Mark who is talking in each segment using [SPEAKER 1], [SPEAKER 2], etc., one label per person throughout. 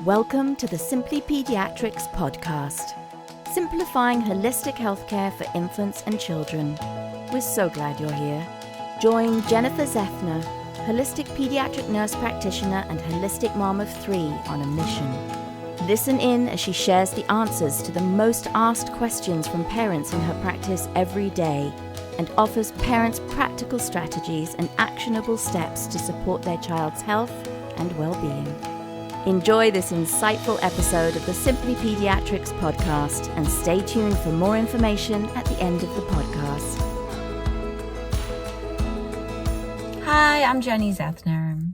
[SPEAKER 1] Welcome to the Simply Pediatrics Podcast, simplifying holistic healthcare for infants and children. We're so glad you're here. Join Jennifer Zethner, holistic pediatric nurse practitioner and holistic mom of 3 on a mission. Listen in as she shares the answers to the most asked questions from parents in her practice every day and offers parents practical strategies and actionable steps to support their child's health and well-being. Enjoy this insightful episode of the Simply Pediatrics Podcast and stay tuned for more information at the end of the podcast.
[SPEAKER 2] Hi, I'm Jennie Zethner.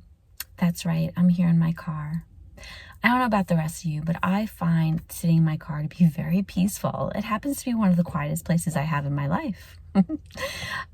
[SPEAKER 2] That's right, I'm here in my car. I don't know about the rest of you, but I find sitting in my car to be very peaceful. It happens to be one of the quietest places I have in my life.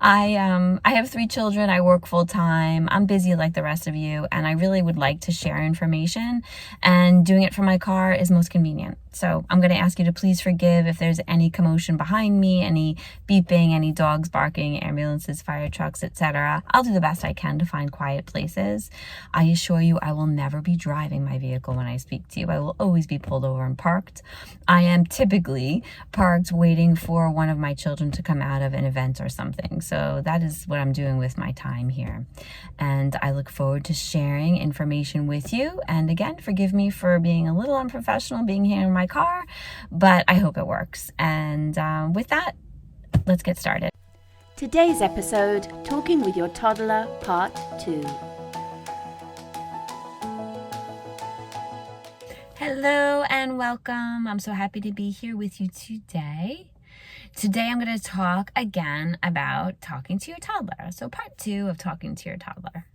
[SPEAKER 2] I have 3 children. I work full time. I'm busy like the rest of you, and I really would like to share information, and doing it from my car is most convenient. So I'm going to ask you to please forgive if there's any commotion behind me, any beeping, any dogs barking, ambulances, fire trucks, etc. I'll do the best I can to find quiet places. I assure you I will never be driving my vehicle when I speak to you. I will always be pulled over and parked. I am typically parked waiting for one of my children to come out of an event or something. So that is what I'm doing with my time here. And I look forward to sharing information with you. And again, forgive me for being a little unprofessional being here in my car, but I hope it works. And with that, let's get started.
[SPEAKER 1] Today's episode, Talking with Your Toddler, Part 2.
[SPEAKER 2] Hello and welcome. I'm so happy to be here with you today. Today I'm going to talk again about talking to your toddler. So part 2 of talking to your toddler.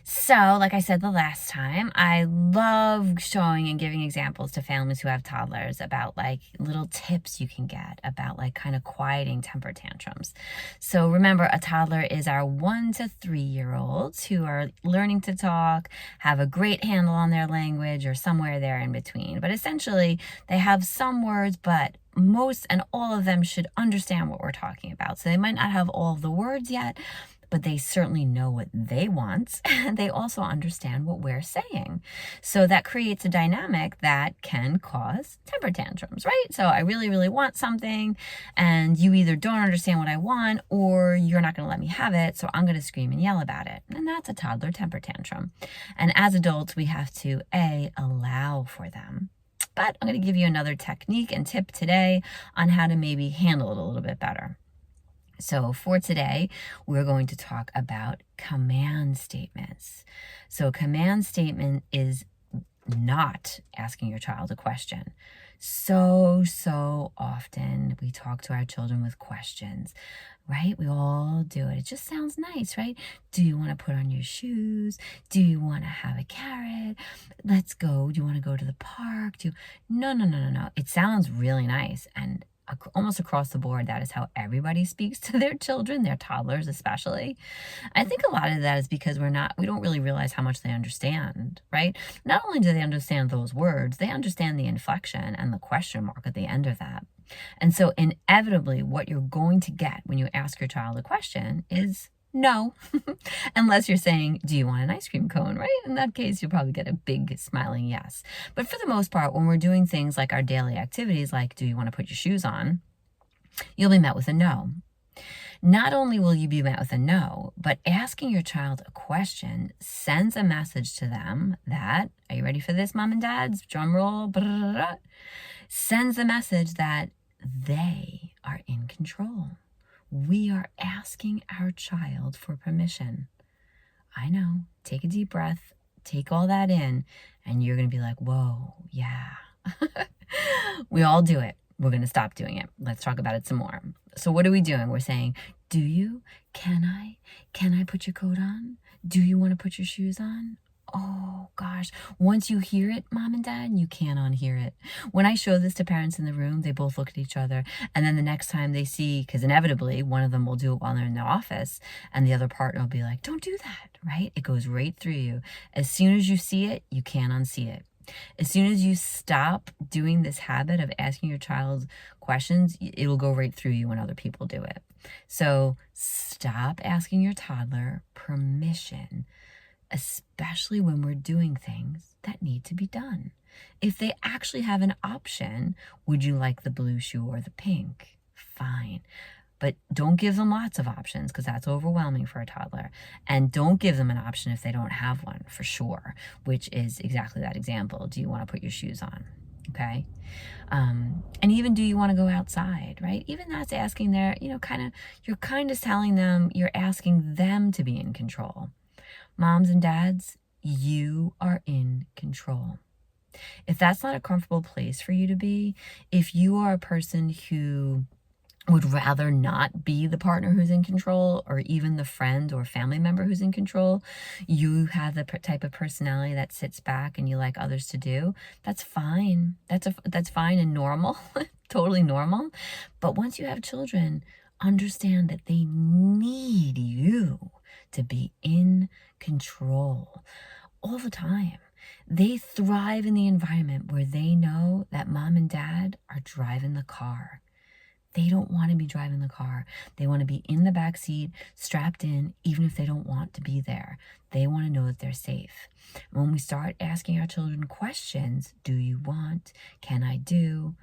[SPEAKER 2] So, like I said the last time, I love showing and giving examples to families who have toddlers about like little tips you can get about like kind of quieting temper tantrums. So remember, a toddler is our 1 to 3-year-olds who are learning to talk, have a great handle on their language or somewhere there in between. But essentially, they have some words, but most and all of them should understand what we're talking about. So they might not have all of the words yet, but they certainly know what they want, and they also understand what we're saying. So that creates a dynamic that can cause temper tantrums, right? So I really, really want something, and you either don't understand what I want, or you're not going to let me have it, so I'm going to scream and yell about it. And that's a toddler temper tantrum. And as adults, we have to, allow for them. But I'm going to give you another technique and tip today on how to maybe handle it a little bit better. So for today, we're going to talk about command statements. So a command statement is not asking your child a question. So often we talk to our children with questions, right? We all do it. It just sounds nice, right? Do you want to put on your shoes? Do you want to have a carrot? Let's go. Do you want to go to the park? No. It sounds really nice, and almost across the board, that is how everybody speaks to their children, their toddlers especially. I think a lot of that is because we don't really realize how much they understand, right? Not only do they understand those words, they understand the inflection and the question mark at the end of that. And so inevitably, what you're going to get when you ask your child a question is no, unless you're saying, do you want an ice cream cone, right? In that case, you'll probably get a big smiling yes. But for the most part, when we're doing things like our daily activities, like, do you want to put your shoes on? You'll be met with a no. Not only will you be met with a no, but asking your child a question sends a message to them that, are you ready for this, mom and dads? Drum roll. Sends a message that they are in control. We are asking our child for permission. I know. Take a deep breath. Take all that in. And you're going to be like, whoa, yeah. We all do it. We're going to stop doing it. Let's talk about it some more. So what are we doing? We're saying, do you? Can I put your coat on? Do you want to put your shoes on? Oh gosh, once you hear it, mom and dad, you can't unhear it. When I show this to parents in the room, they both look at each other, and then the next time they see, because inevitably one of them will do it while they're in the office, and the other partner will be like, don't do that, right? It goes right through you. As soon as you see it, you can't unsee it. As soon as you stop doing this habit of asking your child questions, it'll go right through you when other people do it. So stop asking your toddler permission especially when we're doing things that need to be done. If they actually have an option, would you like the blue shoe or the pink? Fine. But don't give them lots of options because that's overwhelming for a toddler. And don't give them an option if they don't have one, for sure, which is exactly that example. Do you want to put your shoes on? Okay. And even, do you want to go outside, right? Even that's asking their, you're kind of telling them, you're asking them to be in control. Moms and dads, you are in control. If that's not a comfortable place for you to be, if you are a person who would rather not be the partner who's in control, or even the friend or family member who's in control, you have the type of personality that sits back and you like others to do, that's fine. That's fine and normal, totally normal. But once you have children, understand that they need you to be in control all the time. They thrive in the environment where they know that mom and dad are driving the car. They don't want to be driving the car. They want to be in the back seat, strapped in, even if they don't want to be there. They want to know that they're safe. When we start asking our children questions, do you want? Can I do?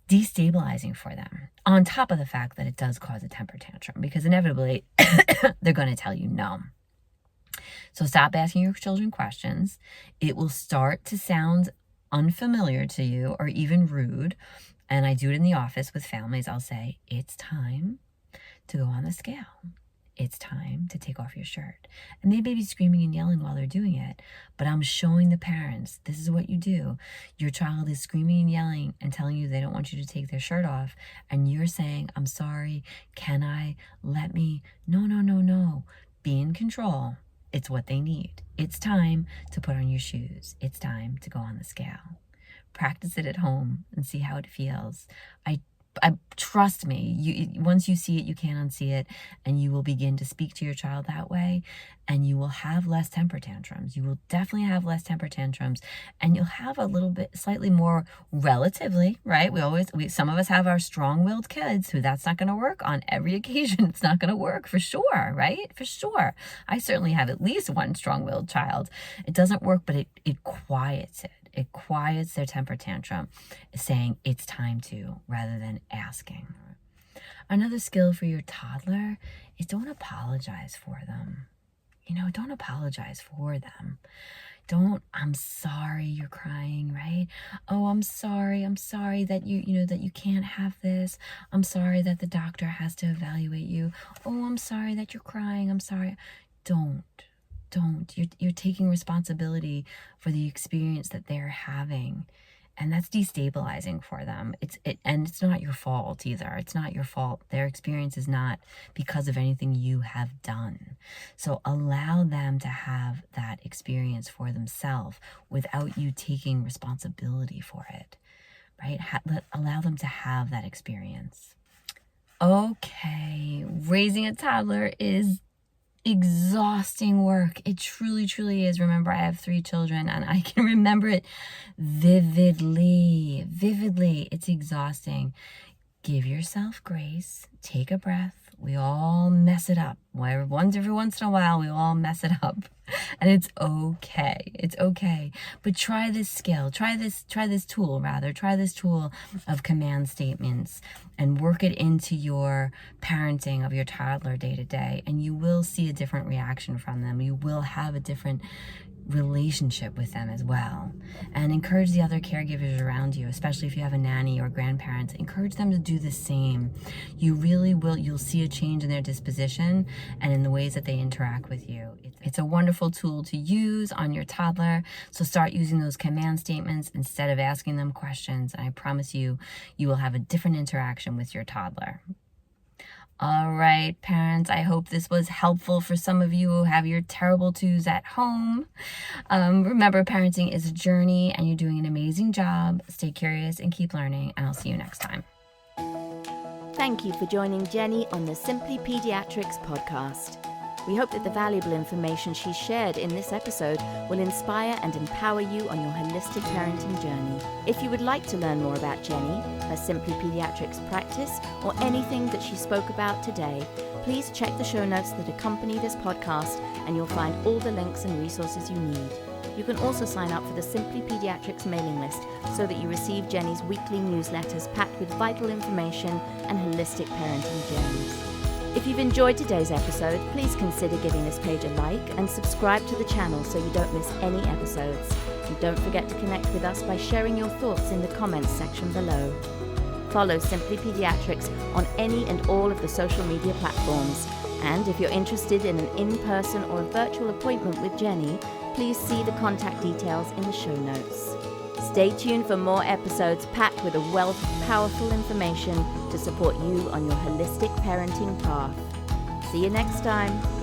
[SPEAKER 2] Destabilizing for them, on top of the fact that it does cause a temper tantrum, because inevitably they're going to tell you no. So stop asking your children questions. It will start to sound unfamiliar to you or even rude. And I do it in the office with families. I'll say, it's time to go on the scale. It's time to take off your shirt. And they may be screaming and yelling while they're doing it, but I'm showing the parents, this is what you do. Your child is screaming and yelling and telling you they don't want you to take their shirt off. And you're saying, I'm sorry, can I, let me, no. Be in control. It's what they need. It's time to put on your shoes. It's time to go on the scale. Practice it at home and see how it feels. I trust me, once you see it, you can't unsee it, and you will begin to speak to your child that way, and you will have less temper tantrums. You will definitely have less temper tantrums, and you'll have a little bit, slightly more, relatively, right? Some of us have our strong-willed kids who that's not going to work on every occasion. It's not going to work, for sure, right? For sure. I certainly have at least one strong-willed child. It doesn't work, but it quiets it. It quiets their temper tantrum, saying it's time to, rather than asking. Another skill for your toddler is don't apologize for them. Don't apologize for them. I'm sorry you're crying, right? Oh, I'm sorry that that you can't have this. I'm sorry that the doctor has to evaluate you. Oh, I'm sorry that you're crying. I'm sorry. Don't. You're taking responsibility for the experience that they're having, and that's destabilizing for them. And it's not your fault either. It's not your fault. Their experience is not because of anything you have done. So allow them to have that experience for themselves without you taking responsibility for it, right? Allow them to have that experience. Okay, raising a toddler is exhausting work. It truly is. Remember, I have 3 children and I can remember it vividly. It's exhausting. Give yourself grace. Take a breath. We all mess it up. Every once in a while, we all mess it up. And it's okay. It's okay. But try this skill. Try this tool of command statements and work it into your parenting of your toddler day to day. And you will see a different reaction from them. You will have a different relationship with them as well. And encourage the other caregivers around you, especially if you have a nanny or grandparents, encourage them to do the same. You really will. You'll see a change in their disposition and in the ways that they interact with you. It's a wonderful tool to use on your toddler. So start using those command statements instead of asking them questions. And I promise you, you will have a different interaction with your toddler. All right, parents, I hope this was helpful for some of you who have your terrible twos at home. Remember, parenting is a journey and you're doing an amazing job. Stay curious and keep learning, and I'll see you next time.
[SPEAKER 1] Thank you for joining Jennie on the Simply Pediatrics Podcast. We hope that the valuable information she shared in this episode will inspire and empower you on your holistic parenting journey. If you would like to learn more about Jennie, her Simply Pediatrics practice, or anything that she spoke about today, please check the show notes that accompany this podcast and you'll find all the links and resources you need. You can also sign up for the Simply Pediatrics mailing list so that you receive Jennie's weekly newsletters packed with vital information and holistic parenting gems. If you've enjoyed today's episode, please consider giving this page a like and subscribe to the channel so you don't miss any episodes. And don't forget to connect with us by sharing your thoughts in the comments section below. Follow Simply Pediatrics on any and all of the social media platforms. And if you're interested in an in-person or virtual appointment with Jennie, please see the contact details in the show notes. Stay tuned for more episodes packed with a wealth of powerful information to support you on your holistic parenting path. See you next time.